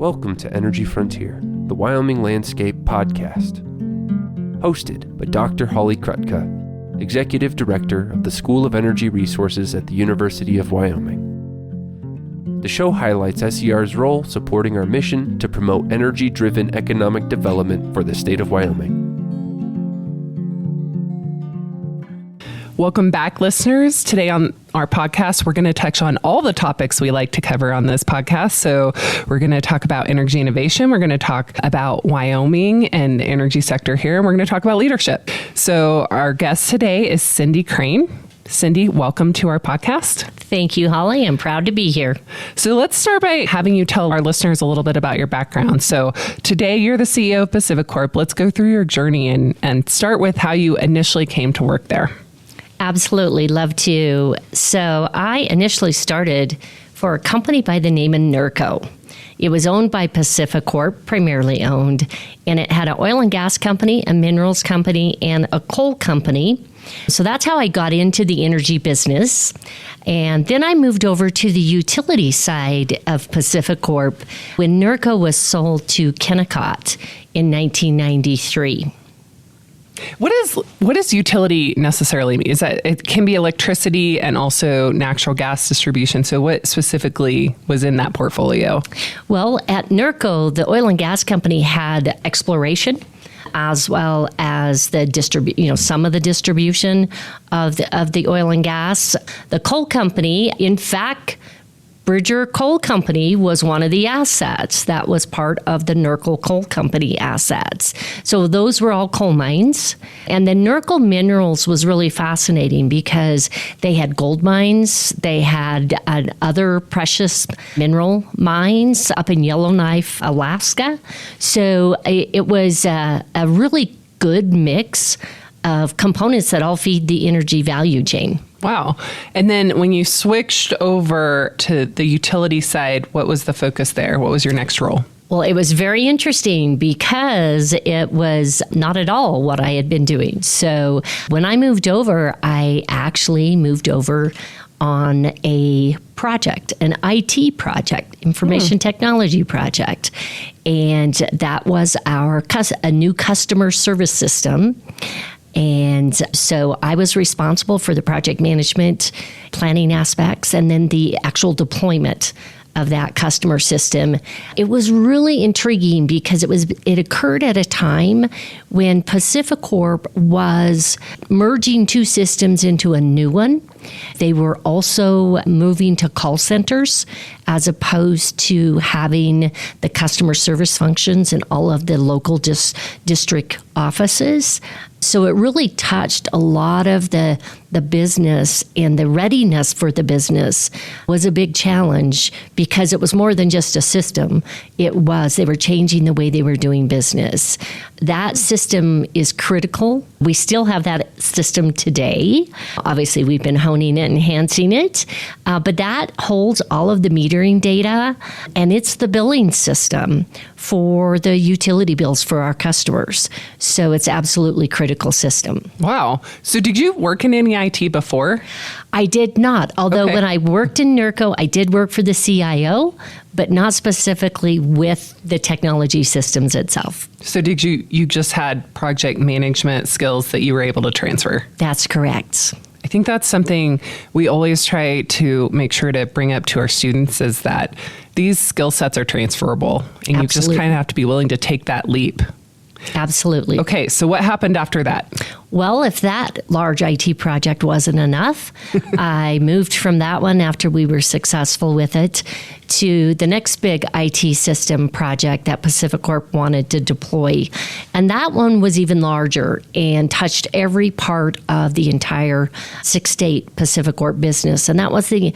Welcome to Energy Frontier, the Wyoming Landscape Podcast. Hosted by Dr. Holly Krutka, Executive Director of the School of Energy Resources at the University of Wyoming. The show highlights SER's role supporting our mission to promote energy-driven economic development for the state of Wyoming. Welcome back, listeners. Today on our podcast, we're going to touch on all the topics we like to cover on this podcast. So we're going to talk about energy innovation. We're going to talk about Wyoming and the energy sector here. And we're going to talk about leadership. So our guest today is Cindy Crane. Cindy, welcome to our podcast. Thank you, Holly. I'm proud to be here. So let's start by having you tell our listeners a little bit about your background. So today you're the CEO of PacifiCorp. Let's go through your journey and start with how you initially came to work there. Absolutely. Love to. So I initially started for a company by the name of NERCO. It was owned by PacifiCorp, primarily owned, and it had an oil and gas company, a minerals company, and a coal company. So that's how I got into the energy business. And then I moved over to the utility side of PacifiCorp when NERCO was sold to Kennecott in 1993. What does utility necessarily mean? Is that it can be electricity and also natural gas distribution. So what specifically was in that portfolio? Well, at NERCO, the oil and gas company had exploration as well as the some of the distribution of the oil and gas. The coal company, in fact, Bridger Coal Company was one of the assets that was part of the NERCO Coal Company assets. So those were all coal mines. And the NERCO Minerals was really fascinating because they had gold mines, they had other precious mineral mines up in Yellowknife, Alaska. So it was a really good mix of components that all feed the energy value chain. Wow. And then when you switched over to the utility side, what was the focus there? What was your next role? Well, it was very interesting because it was not at all what I had been doing. So when I moved over, I actually moved over on a project, an IT project, information technology project. And that was a new customer service system. And so I was responsible for the project management, planning aspects, and then the actual deployment of that customer system. It was really intriguing because it occurred at a time when PacifiCorp was merging two systems into a new one. They were also moving to call centers as opposed to having the customer service functions in all of the local district offices. So it really touched a lot of the business, and the readiness for the business was a big challenge because it was more than just a system. They were changing the way they were doing business. That system is critical. We still have that system today. Obviously, we've been honing it, enhancing it, but that holds all of the metering data, and it's the billing system for the utility bills for our customers. So it's absolutely critical system. Wow. So did you work in any IT before? I did not. Although when I worked in NERCO, I did work for the CIO, but not specifically with the technology systems itself. So did you just had project management skills that you were able to transfer? That's correct. I think that's something we always try to make sure to bring up to our students is that these skill sets are transferable, and you just kind of have to be willing to take that leap. Absolutely. Okay, so what happened after that? Well, if that large IT project wasn't enough, I moved from that one after we were successful with it to the next big IT system project that PacifiCorp wanted to deploy. And that one was even larger and touched every part of the entire 6-state PacifiCorp business. And that was the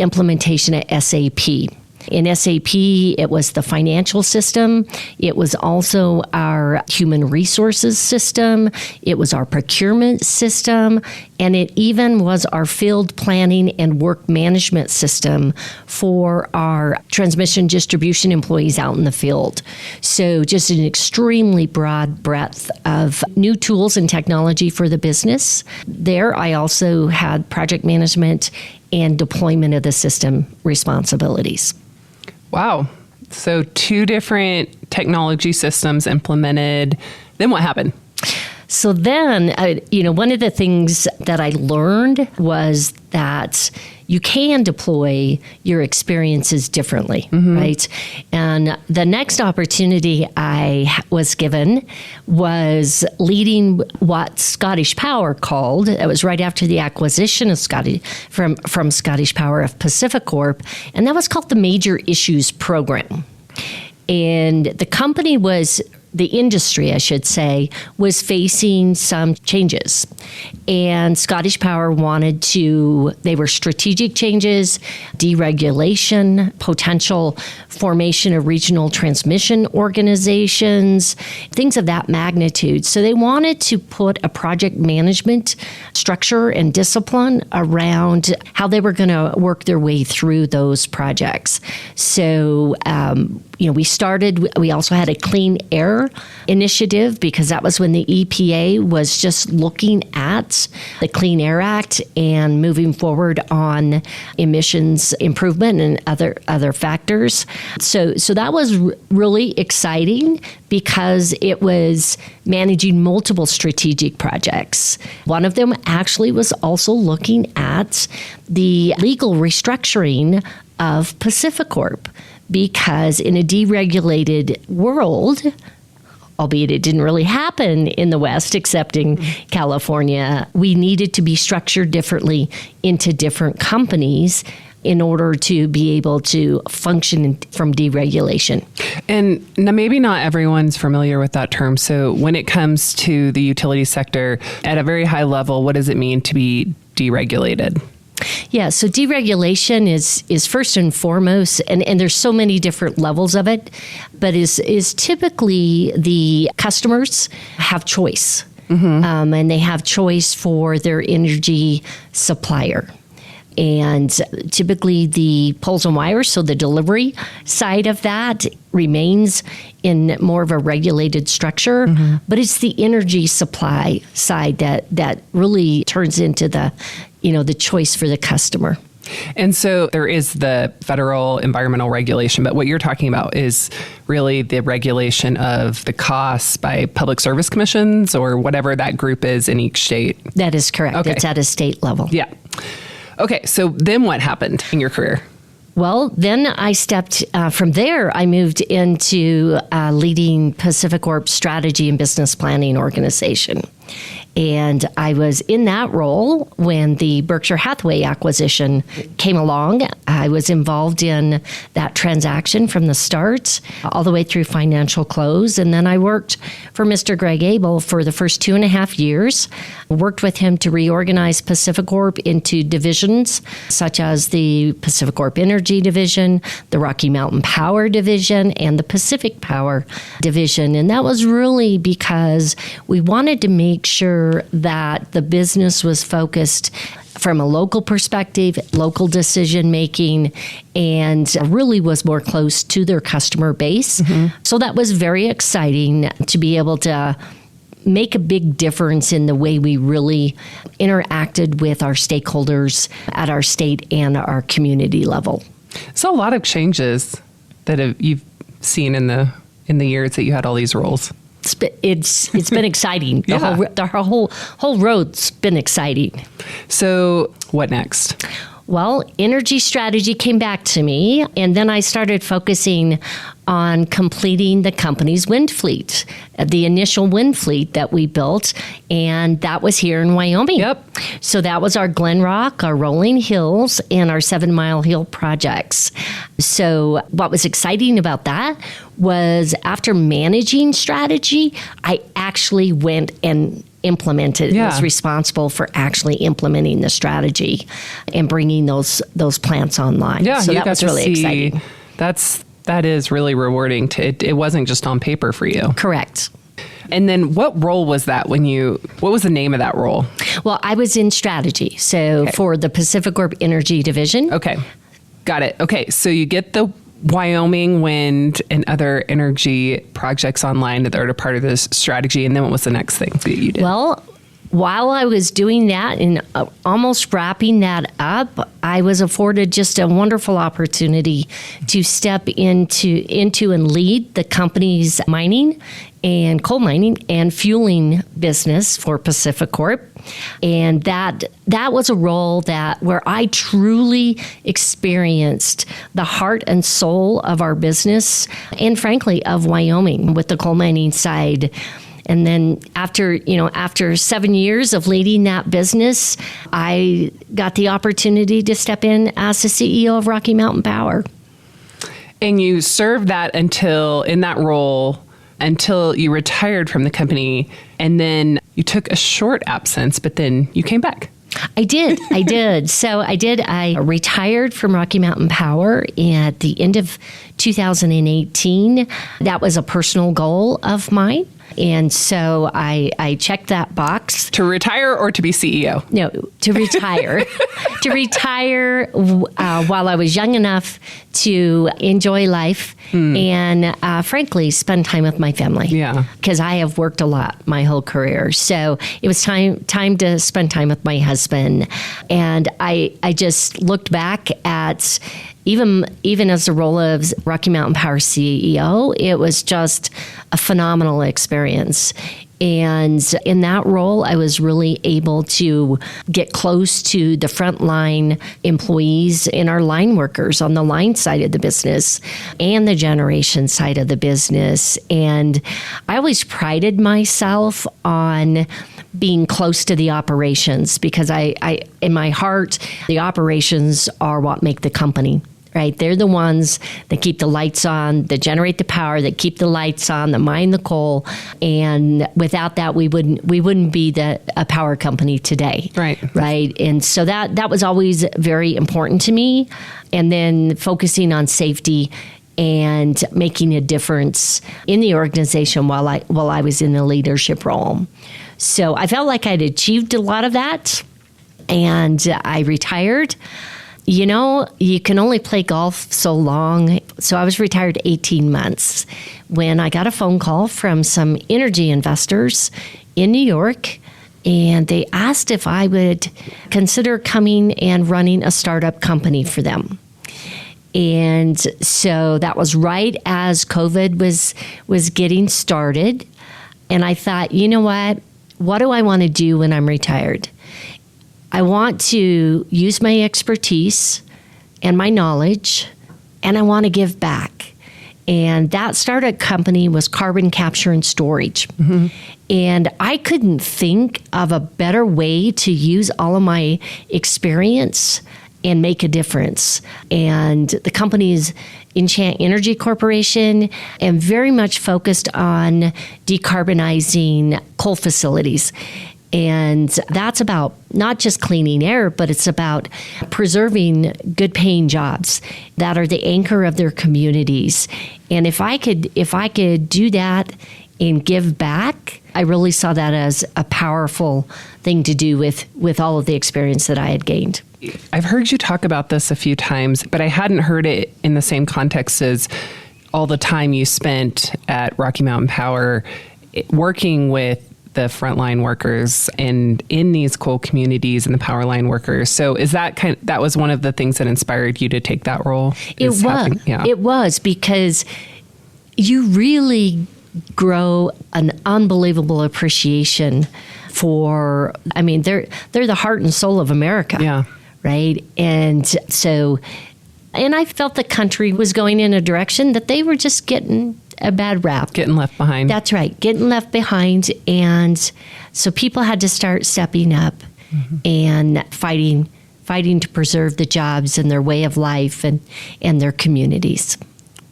implementation of SAP. In SAP, it was the financial system. It was also our human resources system. It was our procurement system. And it even was our field planning and work management system for our transmission distribution employees out in the field. So just an extremely broad breadth of new tools and technology for the business. There, I also had project management and deployment of the system responsibilities. Wow. So 2 different technology systems implemented. Then what happened? So then, one of the things that I learned was that you can deploy your experiences differently, right? And the next opportunity I was given was leading what Scottish Power called, it was right after the acquisition of from Scottish Power of PacifiCorp, and that was called the Major Issues Program. And the industry, I should say, was facing some changes. And Scottish Power they were strategic changes, deregulation, potential formation of regional transmission organizations, things of that magnitude. So they wanted to put a project management structure and discipline around how they were going to work their way through those projects. So, we also had a clean air initiative because that was when the EPA was just looking at the Clean Air Act and moving forward on emissions improvement and other factors. So that was really exciting because it was managing multiple strategic projects. One of them actually was also looking at the legal restructuring of PacifiCorp. Because in a deregulated world, albeit it didn't really happen in the West, except in California, we needed to be structured differently into different companies in order to be able to function from deregulation. And now maybe not everyone's familiar with that term. So when it comes to the utility sector, at a very high level, what does it mean to be deregulated? Yeah, so deregulation is first and foremost, and there's so many different levels of it, but is typically the customers have choice, and they have choice for their energy supplier. And typically the poles and wires, so the delivery side of that remains in more of a regulated structure, but it's the energy supply side that really turns into the choice for the customer. And so there is the federal environmental regulation, but what you're talking about is really the regulation of the costs by public service commissions or whatever that group is in each state. That is correct. Okay. It's at a state level. Yeah. Okay, so then what happened in your career? Well, then I stepped from there. I moved into leading PacifiCorp's strategy and business planning organization. And I was in that role when the Berkshire Hathaway acquisition came along. I was involved in that transaction from the start all the way through financial close. And then I worked for Mr. Greg Abel for the first 2.5 years, worked with him to reorganize PacifiCorp into divisions such as the PacifiCorp Energy Division, the Rocky Mountain Power Division, and the Pacific Power Division. And that was really because we wanted to make sure that the business was focused from a local perspective, local decision making, and really was more close to their customer base. So that was very exciting to be able to make a big difference in the way we really interacted with our stakeholders at our state and our community level. So a lot of changes that you've seen in the years that you had all these roles. It's been exciting. The whole road's been exciting. So what next? Well, energy strategy came back to me, and then I started focusing on completing the company's wind fleet, the initial wind fleet that we built, and that was here in Wyoming. Yep. So that was our Glen Rock, our Rolling Hills, and our 7 Mile Hill projects. So what was exciting about that was after managing strategy, I actually went and implemented. Was responsible for actually implementing the strategy and bringing those plants online. Yeah, so that was really exciting. That is really rewarding. It wasn't just on paper for you. Correct. And then what role was that what was the name of that role? Well, I was in strategy. So for the PacifiCorp Energy Division. Okay. Got it. Okay. So you get the Wyoming wind and other energy projects online that are a part of this strategy. And then what was the next thing that you did? Well, while I was doing that and almost wrapping that up, I was afforded just a wonderful opportunity to step into and lead the company's mining and coal mining and fueling business for PacifiCorp. And that was a role where I truly experienced the heart and soul of our business and frankly of Wyoming with the coal mining side. And then after 7 years of leading that business, I got the opportunity to step in as the CEO of Rocky Mountain Power. And you served in that role until you retired from the company, and then you took a short absence, but then you came back. I did. So I retired from Rocky Mountain Power at the end of 2018. That was a personal goal of mine. And so I checked that box. To retire or to be CEO? No, to retire. To retire while I was young enough to enjoy life and frankly, spend time with my family. Yeah. Because I have worked a lot my whole career. So it was time to spend time with my husband. And I just looked back at even as the role of Rocky Mountain Power CEO, it was just a phenomenal experience. And in that role, I was really able to get close to the frontline employees and our line workers on the line side of the business and the generation side of the business. And I always prided myself on being close to the operations because I in my heart, the operations are what make the company. Right, they're the ones that keep the lights on, that generate the power, that keep the lights on, that mine the coal, and without that, we wouldn't be a power company today. Right, and so that was always very important to me. And then focusing on safety and making a difference in the organization while I was in the leadership role. So I felt like I'd achieved a lot of that, and I retired. You know, you can only play golf so long. So I was retired 18 months when I got a phone call from some energy investors in New York, and they asked if I would consider coming and running a startup company for them. And so that was right as COVID was getting started. And I thought, you know what do I want to do when I'm retired? I want to use my expertise and my knowledge, and I want to give back. And that startup company was carbon capture and storage. Mm-hmm. And I couldn't think of a better way to use all of my experience and make a difference. And the company's Enchant Energy Corporation and very much focused on decarbonizing coal facilities. And that's about not just cleaning air, but it's about preserving good paying jobs that are the anchor of their communities. And if I could do that and give back, I really saw that as a powerful thing to do with all of the experience that I had gained. I've heard you talk about this a few times, but I hadn't heard it in the same context as all the time you spent at Rocky Mountain Power working with the frontline workers and in these coal communities and the power line workers. So is that that was one of the things that inspired you to take that role? It was because you really grow an unbelievable appreciation for, I mean, they're the heart and soul of America. Yeah. Right. And so, and I felt the country was going in a direction that they were just getting a bad rap. Getting left behind. That's right. Getting left behind. And so people had to start stepping up and fighting to preserve the jobs and their way of life and their communities.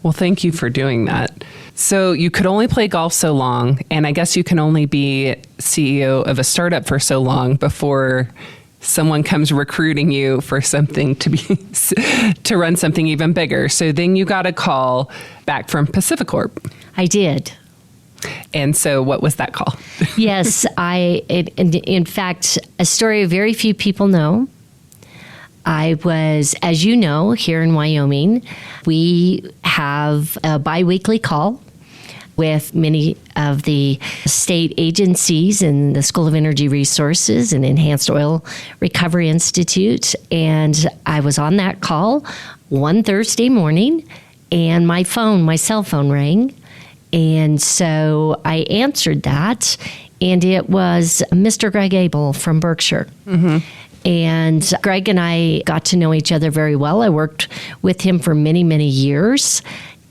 Well, thank you for doing that. So you could only play golf so long, and I guess you can only be CEO of a startup for so long before someone comes recruiting you for something to run something even bigger. So then you got a call back from PacifiCorp. I did. And so what was that call? Yes, in fact, a story very few people know. I was, as you know, here in Wyoming, we have a biweekly call with many of the state agencies in the School of Energy Resources and Enhanced Oil Recovery Institute. And I was on that call one Thursday morning, and my cell phone rang. And so I answered that, and it was Mr. Greg Abel from Berkshire. Mm-hmm. And Greg and I got to know each other very well. I worked with him for many, many years.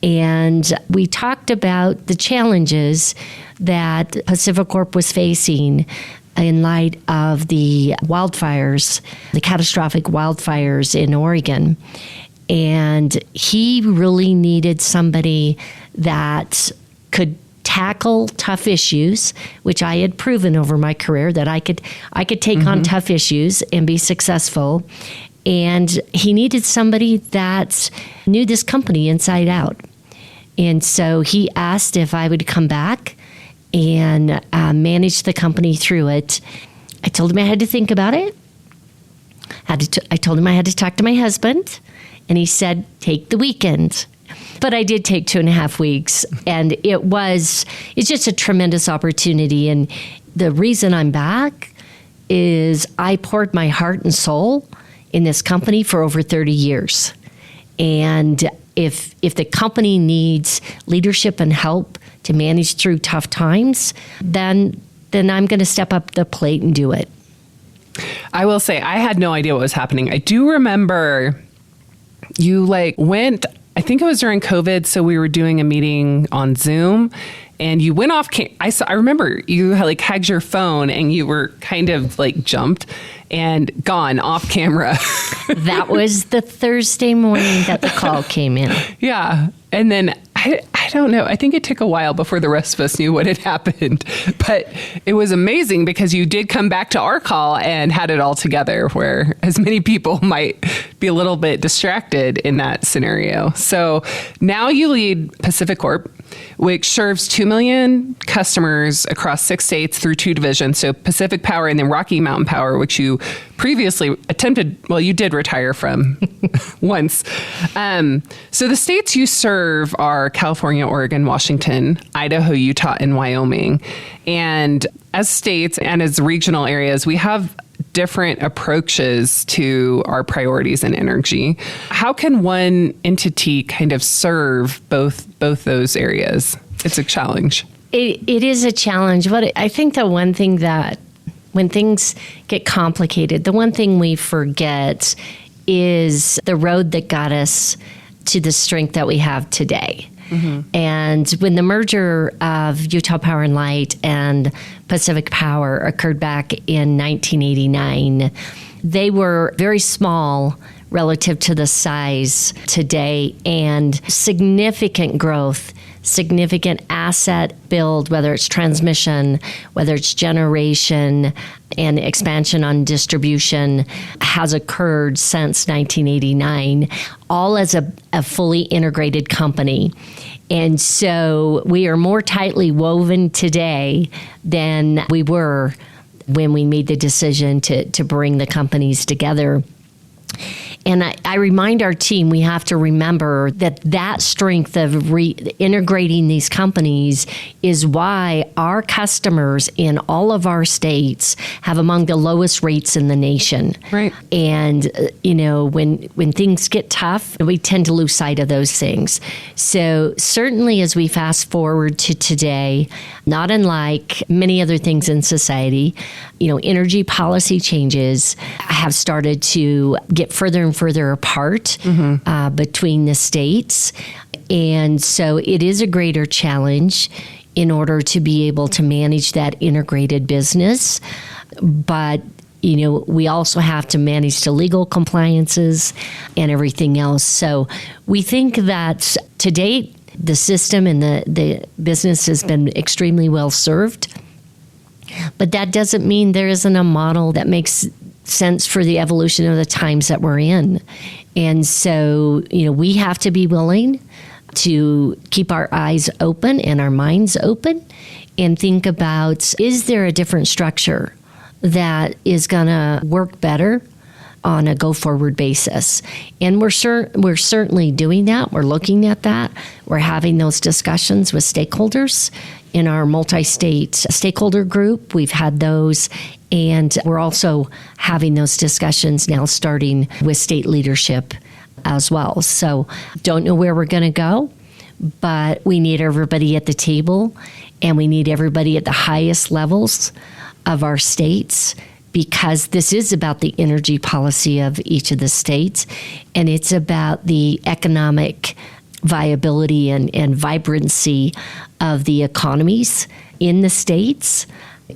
And we talked about the challenges that PacifiCorp was facing in light of the wildfires, the catastrophic wildfires in Oregon. And he really needed somebody that could tackle tough issues, which I had proven over my career that I could take on tough issues and be successful. And he needed somebody that knew this company inside out. And so he asked if I would come back and manage the company through it. I told him I had to think about it. I told him I had to talk to my husband, and he said, take the weekend. But I did take 2.5 weeks, and it's just a tremendous opportunity. And the reason I'm back is I poured my heart and soul in this company for over 30 years. And if the company needs leadership and help to manage through tough times, then I'm going to step up the plate and do it. I will say I had no idea what was happening. I do remember you went, I think it was during COVID, so we were doing a meeting on Zoom, and you went off. I remember you had your phone, and you were kind of jumped and gone off camera. That was the Thursday morning that the call came in. Yeah, and then I don't know. I think it took a while before the rest of us knew what had happened, but it was amazing because you did come back to our call and had it all together, where as many people might be a little bit distracted in that scenario. So now you lead PacifiCorp, which serves 2 million customers across 6 states through 2 divisions. So Pacific Power and then Rocky Mountain Power, which you previously you did retire from once. So the states you serve are California, Oregon, Washington, Idaho, Utah, and Wyoming. And as states and as regional areas, we have different approaches to our priorities in energy. How can one entity kind of serve both those areas? It's a challenge. It is a challenge. But I think the one thing that when things get complicated, the one thing we forget is the road that got us to the strength that we have today. Mm-hmm. And when the merger of Utah Power and Light and Pacific Power occurred back in 1989, they were very small relative to the size today, and significant growth, significant asset build, whether it's transmission, whether it's generation, and expansion on distribution has occurred since 1989, all as a fully integrated company. And so we are more tightly woven today than we were when we made the decision to bring the companies together. And I remind our team, we have to remember that strength of integrating these companies is why our customers in all of our states have among the lowest rates in the nation. Right. And, when things get tough, we tend to lose sight of those things. So certainly as we fast forward to today, not unlike many other things in society, energy policy changes have started to get further and further apart between the states. And so it is a greater challenge in order to be able to manage that integrated business. But, we also have to manage the legal compliances and everything else. So we think that to date, the system and the business has been extremely well served. But that doesn't mean there isn't a model that makes sense for the evolution of the times that we're in. And so, we have to be willing to keep our eyes open and our minds open and think about, is there a different structure that is going to work better on a go-forward basis. And we're certainly doing that. We're looking at that. We're having those discussions with stakeholders in our multi-state stakeholder group. We've had those, and we're also having those discussions now starting with state leadership as well. So don't know where we're going to go, but we need everybody at the table, and we need everybody at the highest levels of our states, because this is about the energy policy of each of the states, and it's about the economic viability and vibrancy of the economies in the states.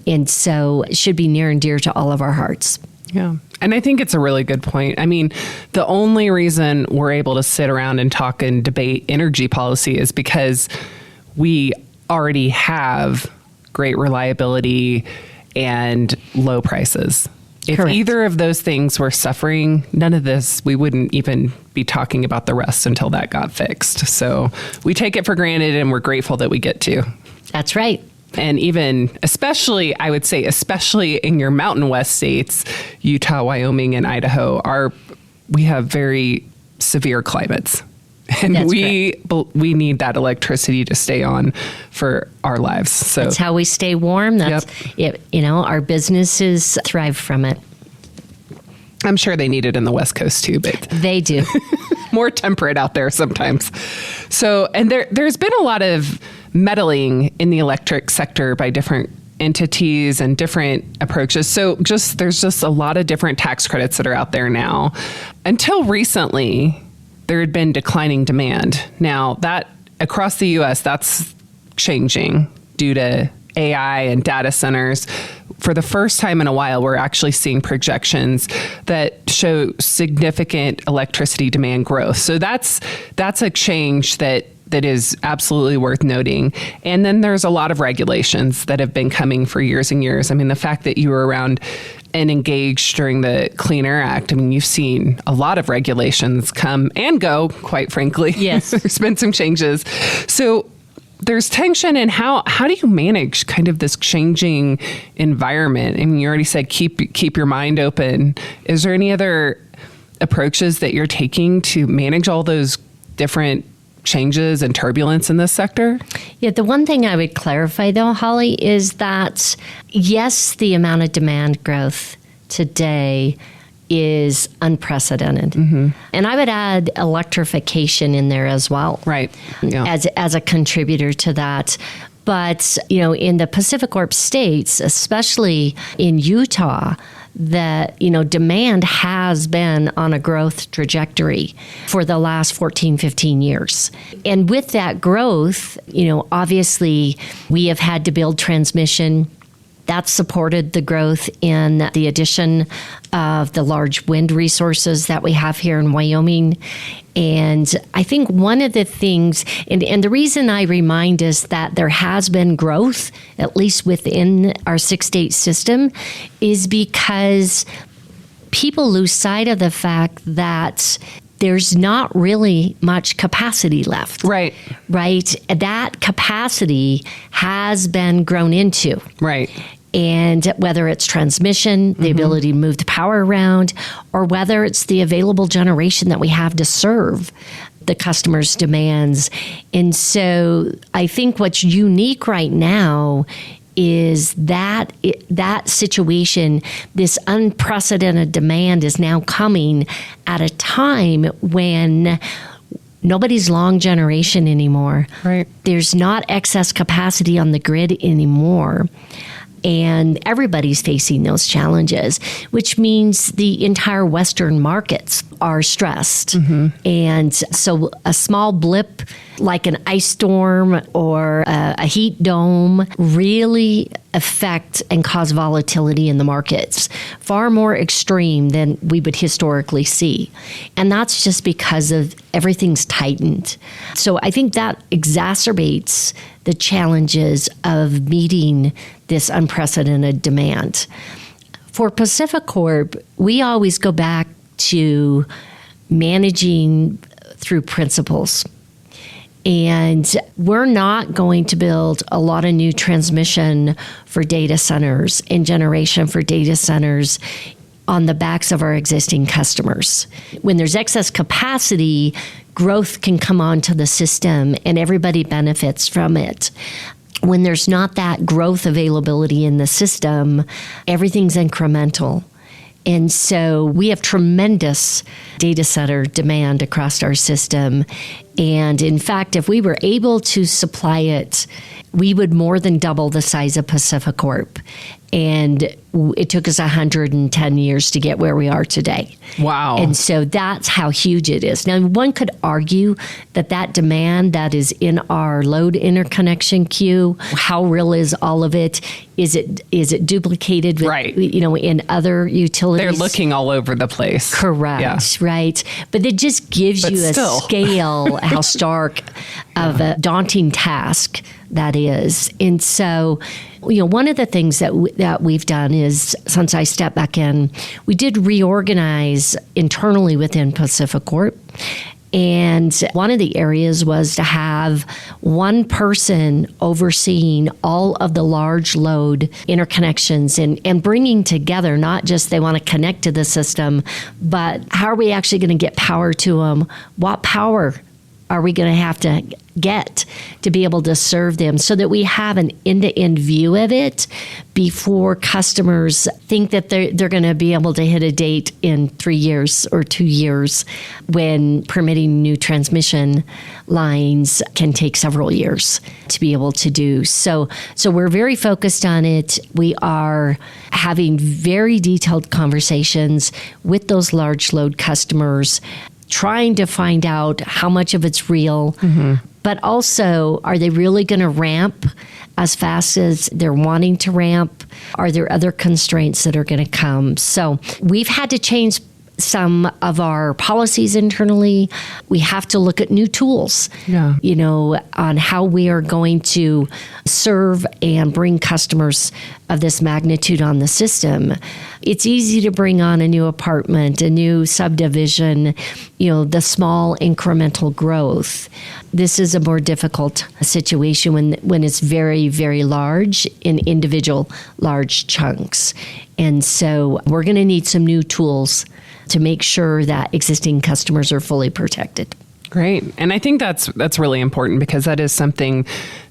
And so it should be near and dear to all of our hearts. Yeah. And I think it's a really good point. I mean, the only reason we're able to sit around and talk and debate energy policy is because we already have great reliability and low prices. If Correct. either of those things were suffering, none of this, we wouldn't even be talking about the rest until that got fixed. So we take it for granted, and we're grateful that we get to. That's right. And even, especially, I would say, especially in your Mountain West states, Utah, Wyoming, and Idaho, we have very severe climates. And That's we need that electricity to stay on for our lives. So that's how we stay warm. That's it. You know, our businesses thrive from it. I'm sure they need it in the West Coast too, but They do. more temperate out there sometimes. So, and there's been a lot of meddling in the electric sector by different entities and different approaches. So there's just a lot of different tax credits that are out there now. Until recently, there had been declining demand. Now, that across the U.S., that's changing due to AI and data centers. For the first time in a while, we're actually seeing projections that show significant electricity demand growth. So that's a change that is absolutely worth noting. And then there's a lot of regulations that have been coming for years and years. I mean, the fact that you were around and engaged during the Clean Air Act, I mean, you've seen a lot of regulations come and go, quite frankly. Yes. There's been some changes. So there's tension in how do you manage kind of this changing environment? I mean, you already said keep your mind open. Is there any other approaches that you're taking to manage all those different changes and turbulence in this sector? Yeah, the one thing I would clarify, though, Holly, is that, yes, the amount of demand growth today is unprecedented. Mm-hmm. And I would add electrification in there as well. Right. Yeah. As a contributor to that. But, you know, in the PacifiCorp states, especially in Utah, that, you know, demand has been on a growth trajectory for the last 14, 15 years. And with that growth, you know, obviously we have had to build transmission. That supported the growth in the addition of the large wind resources that we have here in Wyoming. And I think one of the things, and the reason I remind us that there has been growth, at least within our 6-state system, is because people lose sight of the fact that there's not really much capacity left. Right. Right? That capacity has been grown into. Right. And whether it's transmission, the ability to move the power around, or whether it's the available generation that we have to serve the customer's demands. And so I think what's unique right now is that that situation, this unprecedented demand is now coming at a time when nobody's long generation anymore. Right. There's not excess capacity on the grid anymore. And everybody's facing those challenges, which means the entire Western markets are stressed. Mm-hmm. And so a small blip like an ice storm or a heat dome really affect and cause volatility in the markets, far more extreme than we would historically see. And that's just because of everything's tightened. So I think that exacerbates the challenges of meeting this unprecedented demand. For PacifiCorp, we always go back to managing through principles. And we're not going to build a lot of new transmission for data centers and generation for data centers on the backs of our existing customers. When there's excess capacity, growth can come onto the system and everybody benefits from it. When there's not that growth availability in the system, everything's incremental. And so we have tremendous data center demand across our system. And in fact, if we were able to supply it, we would more than double the size of PacifiCorp. And it took us 110 years to get where we are today. Wow. And so that's how huge it is. Now, one could argue that demand that is in our load interconnection queue, how real is all of it? Is it duplicated with, right. In other utilities? They're looking all over the place. Correct, yeah. Right. But it just gives you a scale, how stark of a daunting task that is. And so, one of the things that we've done is, since I stepped back in, we did reorganize internally within PacifiCorp. And one of the areas was to have one person overseeing all of the large load interconnections and bringing together, not just they want to connect to the system, but how are we actually going to get power to them? What power are we going to have to get to be able to serve them, so that we have an end-to-end view of it before customers think that they're going to be able to hit a date in 3 years or 2 years, when permitting new transmission lines can take several years to be able to do. So we're very focused on it. We are having very detailed conversations with those large load customers, trying to find out how much of it's real, but also, are they really going to ramp as fast as they're wanting to ramp? Are there other constraints that are going to come? So we've had to change some of our policies internally. We have to look at new tools, on how we are going to serve and bring customers of this magnitude on the system. It's easy to bring on a new apartment, a new subdivision, the small incremental growth. This is a more difficult situation when it's very, very large in individual large chunks. And so we're going to need some new tools to make sure that existing customers are fully protected. Great. And I think that's really important, because that is something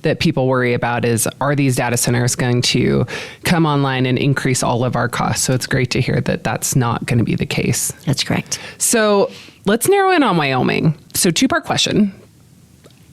that people worry about is, are these data centers going to come online and increase all of our costs? So it's great to hear that that's not going to be the case. That's correct. So let's narrow in on Wyoming. So 2-part question.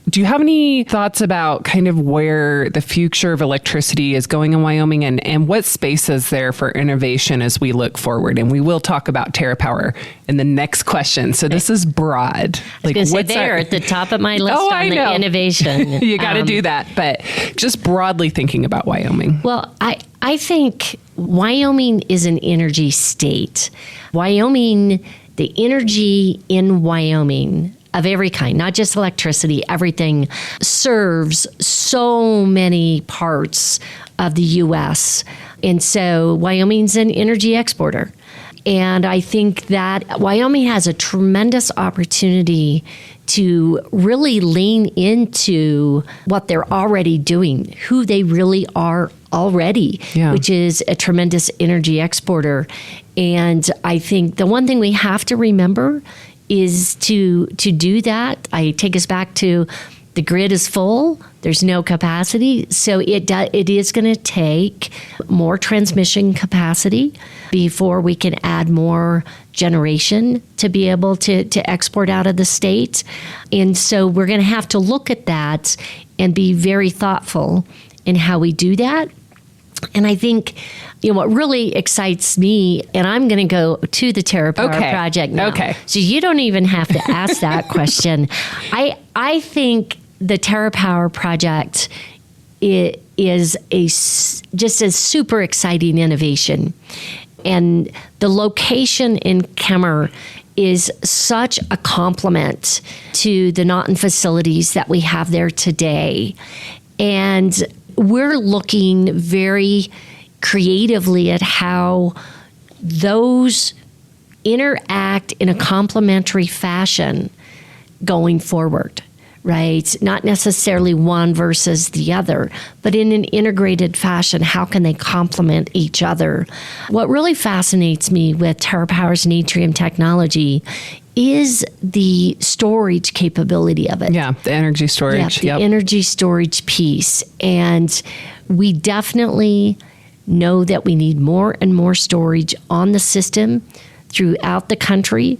Do you have any thoughts about kind of where the future of electricity is going in Wyoming, and what space is there for innovation as we look forward? And we will talk about TerraPower in the next question. So this is broad. Like, what's there at the top of my list on the innovation? You got to do that. But just broadly thinking about Wyoming. Well, I think Wyoming is an energy state. Wyoming, the energy in Wyoming of every kind, not just electricity, everything, serves so many parts of the U.S. And so Wyoming's an energy exporter. And I think that Wyoming has a tremendous opportunity to really lean into what they're already doing, who they really are already, which is a tremendous energy exporter. And I think the one thing we have to remember is to do that. I take us back to the grid is full. There's no capacity. So it is going to take more transmission capacity before we can add more generation to be able to export out of the state. And so we're going to have to look at that and be very thoughtful in how we do that. And I think, what really excites me, and I'm going to go to the TerraPower project now. Okay. So you don't even have to ask that question. I think the TerraPower project is just a super exciting innovation. And the location in Kemmer is such a complement to the Naughton facilities that we have there today. And we're looking very creatively at how those interact in a complementary fashion going forward, right? Not necessarily one versus the other, but in an integrated fashion, how can they complement each other? What really fascinates me with TerraPower's Natrium technology is the storage capability of it. Yeah, the energy storage. Yeah, the energy storage piece. And we definitely know that we need more and more storage on the system throughout the country.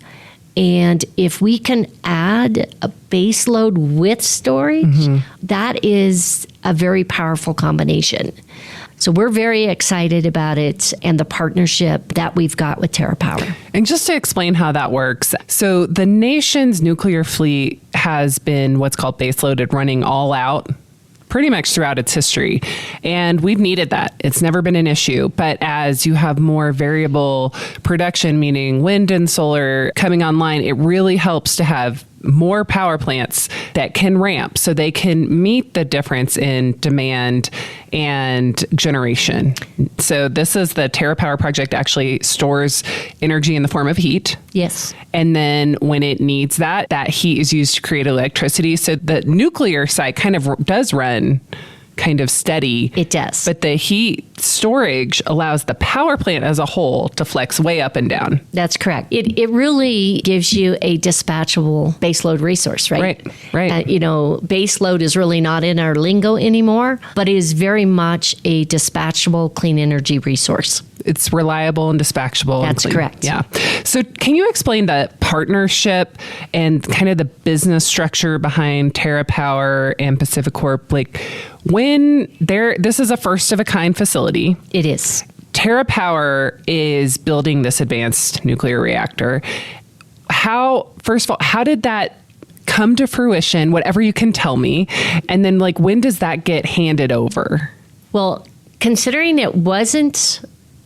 And if we can add a base load with storage, that is a very powerful combination. So we're very excited about it and the partnership that we've got with TerraPower. And just to explain how that works, so the nation's nuclear fleet has been what's called baseloaded, running all out pretty much throughout its history. And we've needed that. It's never been an issue. But as you have more variable production, meaning wind and solar coming online, it really helps to have more power plants that can ramp so they can meet the difference in demand and generation. So this is the TerraPower project actually stores energy in the form of heat. Yes. And then when it needs that heat is used to create electricity. So the nuclear site kind of does run kind of steady. It does. But the heat storage allows the power plant as a whole to flex way up and down. That's correct. It really gives you a dispatchable baseload resource, right? Right. Baseload is really not in our lingo anymore, but it is very much a dispatchable clean energy resource. It's reliable and dispatchable. That's and correct. Yeah. So can you explain the partnership and kind of the business structure behind TerraPower and PacifiCorp? Like this is a first of a kind facility. It is. TerraPower is building this advanced nuclear reactor. First of all, how did that come to fruition? Whatever you can tell me. And then when does that get handed over? Well, considering it wasn't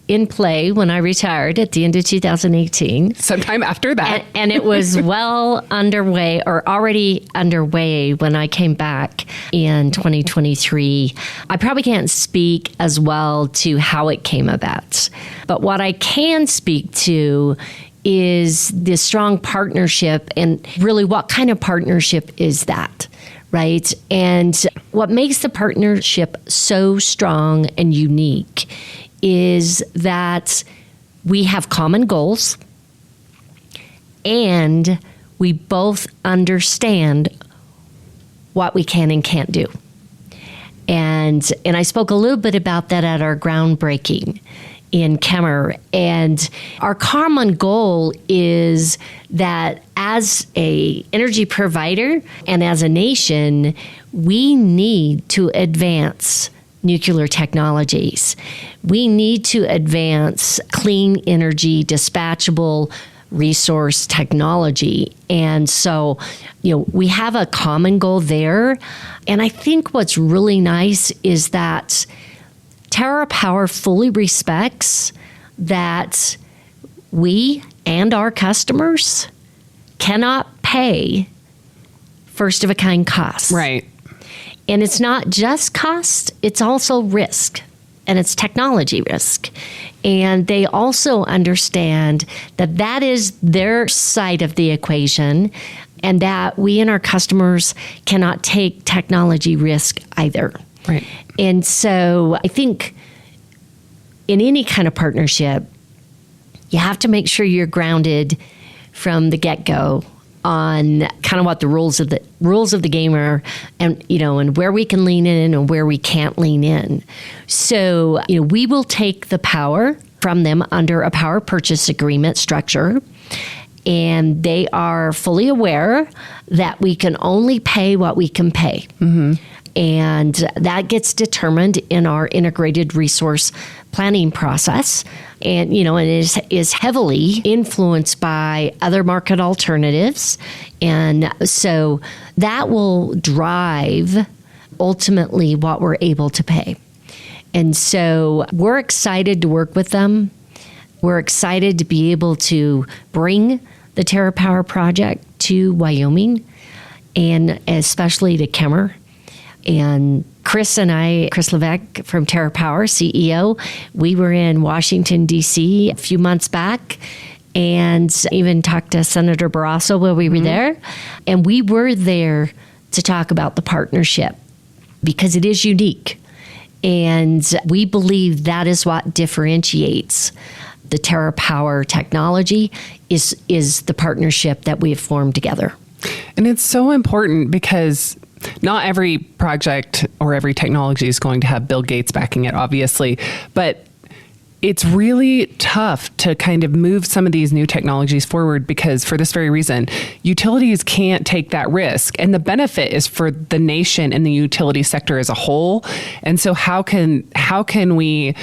in play when I retired at the end of 2018. Sometime after that. And it was well underway or already underway when I came back in 2023. I probably can't speak as well to how it came about. But what I can speak to is the strong partnership and really what kind of partnership is that? Right? And what makes the partnership so strong and unique is that we have common goals and we both understand what we can and can't do. And I spoke a little bit about that at our groundbreaking in Kemmer. And our common goal is that as a energy provider and as a nation, we need to advance nuclear technologies. We need to advance clean energy, dispatchable resource technology. And so, we have a common goal there. And I think what's really nice is that TerraPower fully respects that we and our customers cannot pay first of a kind costs. Right. And it's not just cost, it's also risk, and it's technology risk. And they also understand that that is their side of the equation and that we and our customers cannot take technology risk either. Right. And so I think in any kind of partnership, you have to make sure you're grounded from the get-go on kind of what the rules of the game are, and where we can lean in and where we can't lean in. So we will take the power from them under a power purchase agreement structure, and they are fully aware that we can only pay what we can pay. Mm-hmm. And that gets determined in our integrated resource planning process. And, it is heavily influenced by other market alternatives. And so that will drive ultimately what we're able to pay. And so we're excited to work with them. We're excited to be able to bring the TerraPower project to Wyoming and especially to Kemmer. And Chris Levesque from TerraPower, CEO, we were in Washington, D.C. a few months back and even talked to Senator Barrasso while we were there. And we were there to talk about the partnership because it is unique. And we believe that is what differentiates the TerraPower technology is the partnership that we have formed together. And it's so important because not every project or every technology is going to have Bill Gates backing it, obviously, but it's really tough to kind of move some of these new technologies forward because for this very reason, utilities can't take that risk. And the benefit is for the nation and the utility sector as a whole. And so how can we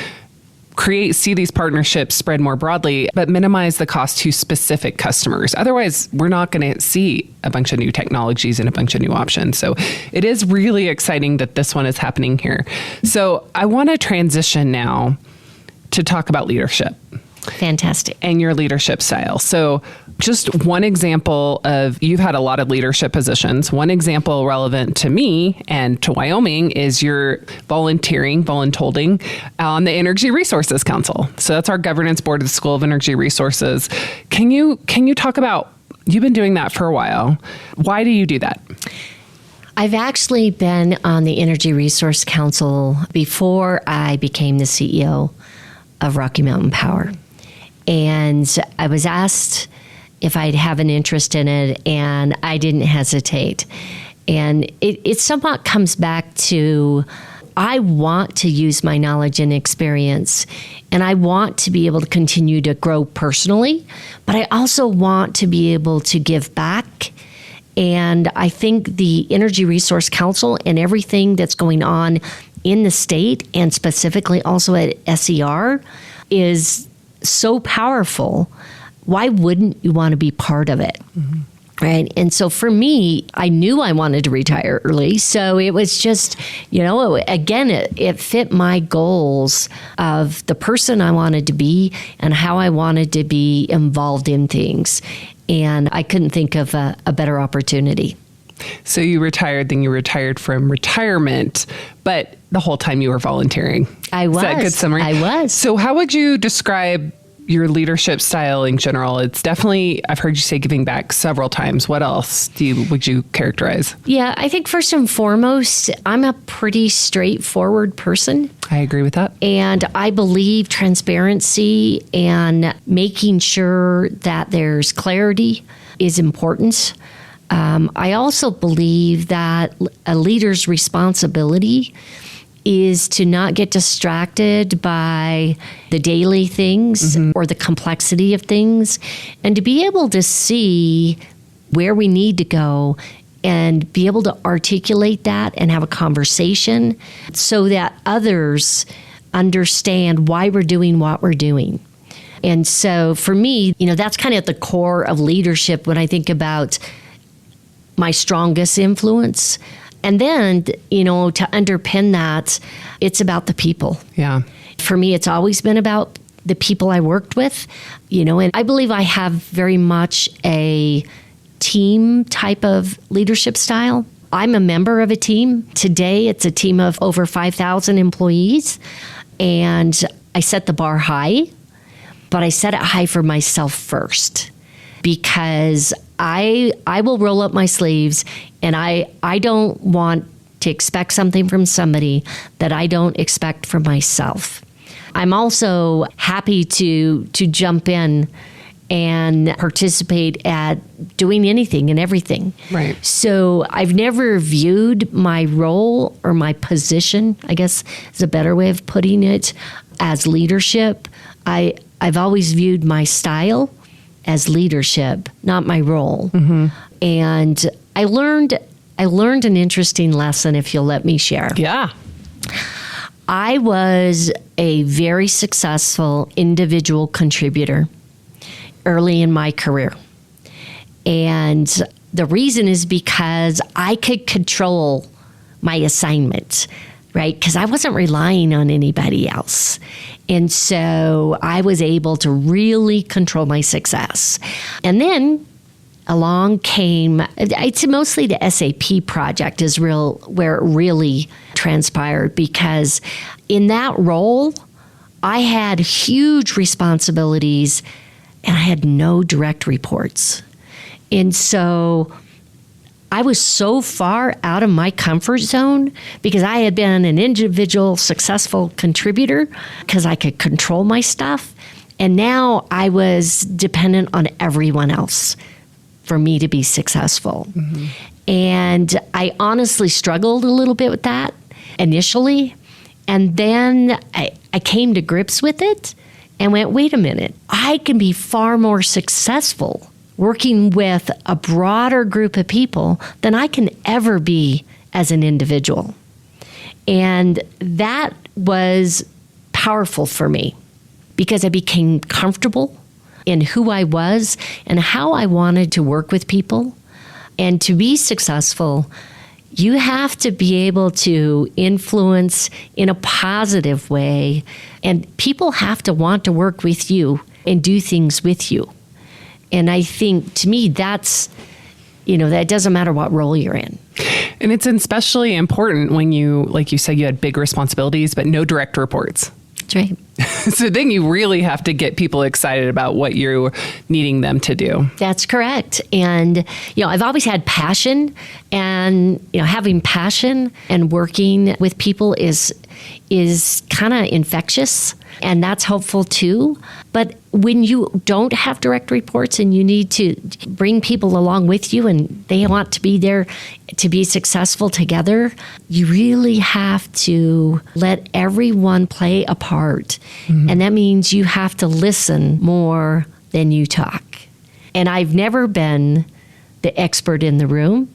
see these partnerships spread more broadly, but minimize the cost to specific customers? Otherwise, we're not going to see a bunch of new technologies and a bunch of new options. So it is really exciting that this one is happening here. So I want to transition now to talk about leadership. Fantastic. And your leadership style. So just one example you've had a lot of leadership positions. One example relevant to me and to Wyoming is your voluntolding on the Energy Resources Council. So that's our governance board of the School of Energy Resources. Can you talk about, you've been doing that for a while. Why do you do that? I've actually been on the Energy Resource Council before I became the CEO of Rocky Mountain Power. And I was asked if I'd have an interest in it, and I didn't hesitate. And it somewhat comes back to, I want to use my knowledge and experience, and I want to be able to continue to grow personally, but I also want to be able to give back. And I think the Energy Resource Council and everything that's going on in the state, and specifically also at SER, is so powerful. Why wouldn't you want to be part of it? Mm-hmm. Right. And so for me, I knew I wanted to retire early. So it was just, again, it fit my goals of the person I wanted to be and how I wanted to be involved in things. And I couldn't think of a better opportunity. So you retired from retirement, but the whole time you were volunteering. I was. Is that a good summary? I was. So how would you describe your leadership style in general? It's definitely, I've heard you say giving back several times. What else would you characterize? Yeah, I think first and foremost, I'm a pretty straightforward person. I agree with that. And I believe transparency and making sure that there's clarity is important. I also believe that a leader's responsibility is to not get distracted by the daily things or the complexity of things, and to be able to see where we need to go and be able to articulate that and have a conversation so that others understand why we're doing what we're doing. And so for me, that's kind of at the core of leadership when I think about my strongest influence. And then, to underpin that, it's about the people. Yeah. For me, it's always been about the people I worked with, and I believe I have very much a team type of leadership style. I'm a member of a team. Today, it's a team of over 5,000 employees, and I set the bar high, but I set it high for myself first, because I will roll up my sleeves, and I don't want to expect something from somebody that I don't expect from myself. I'm also happy to jump in and participate at doing anything and everything. Right. So I've never viewed my role or my position, I guess is a better way of putting it, as leadership. I've always viewed my style as leadership, not my role. Mm-hmm. And I learned an interesting lesson, if you'll let me share. Yeah. I was a very successful individual contributor early in my career. And the reason is because I could control my assignment, right? Because I wasn't relying on anybody else. And so I was able to really control my success. And then along came, it's mostly the SAP project is where it really transpired, because in that role, I had huge responsibilities and I had no direct reports. And so I was so far out of my comfort zone because I had been an individual successful contributor because I could control my stuff. And now I was dependent on everyone else for me to be successful. Mm-hmm. And I honestly struggled a little bit with that initially. And then I came to grips with it and went, wait a minute, I can be far more successful working with a broader group of people than I can ever be as an individual. And that was powerful for me because I became comfortable in who I was and how I wanted to work with people. And to be successful, you have to be able to influence in a positive way, and people have to want to work with you and do things with you. And I think, to me, that's, that doesn't matter what role you're in. And it's especially important when you, like you said, you had big responsibilities, but no direct reports. That's right. So then you really have to get people excited about what you're needing them to do. That's correct. And, I've always had passion, and, having passion and working with people is kind of infectious, and that's helpful too. But when you don't have direct reports and you need to bring people along with you and they want to be there to be successful together, you really have to let everyone play a part. Mm-hmm. And that means you have to listen more than you talk. And I've never been the expert in the room.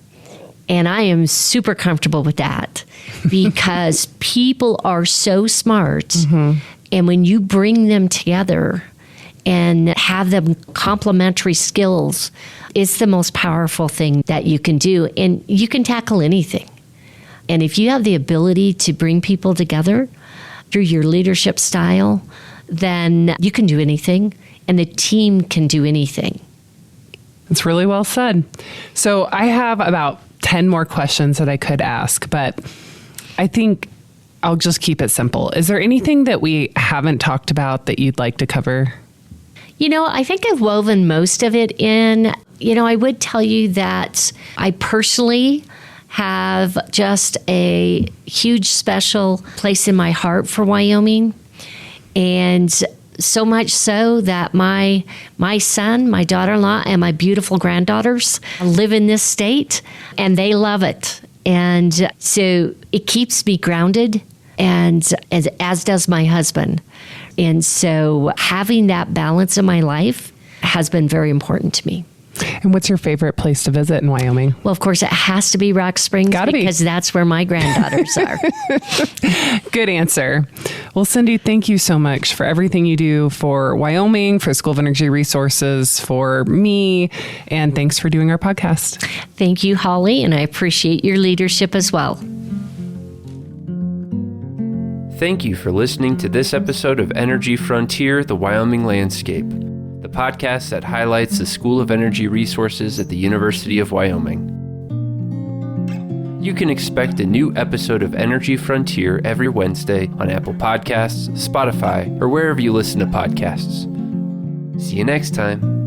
And I am super comfortable with that because people are so smart. Mm-hmm. And when you bring them together and have them complementary skills, it's the most powerful thing that you can do. And you can tackle anything. And if you have the ability to bring people together through your leadership style, then you can do anything, and the team can do anything. It's really well said. So I have about 10 more questions that I could ask, but I think I'll just keep it simple. Is there anything that we haven't talked about that you'd like to cover? I think I've woven most of it in. I would tell you that I personally have just a huge special place in my heart for Wyoming. And so much so that my son, my daughter-in-law, and my beautiful granddaughters live in this state, and they love it. And so it keeps me grounded, and as does my husband. And so having that balance in my life has been very important to me. And what's your favorite place to visit in Wyoming? Well, of course, it has to be Rock Springs because that's where my granddaughters are. Good answer. Well, Cindy, thank you so much for everything you do for Wyoming, for the School of Energy Resources, for me, and thanks for doing our podcast. Thank you, Holly, and I appreciate your leadership as well. Thank you for listening to this episode of Energy Frontier, the Wyoming Landscape, the podcast that highlights the School of Energy Resources at the University of Wyoming. You can expect a new episode of Energy Frontier every Wednesday on Apple Podcasts, Spotify, or wherever you listen to podcasts. See you next time.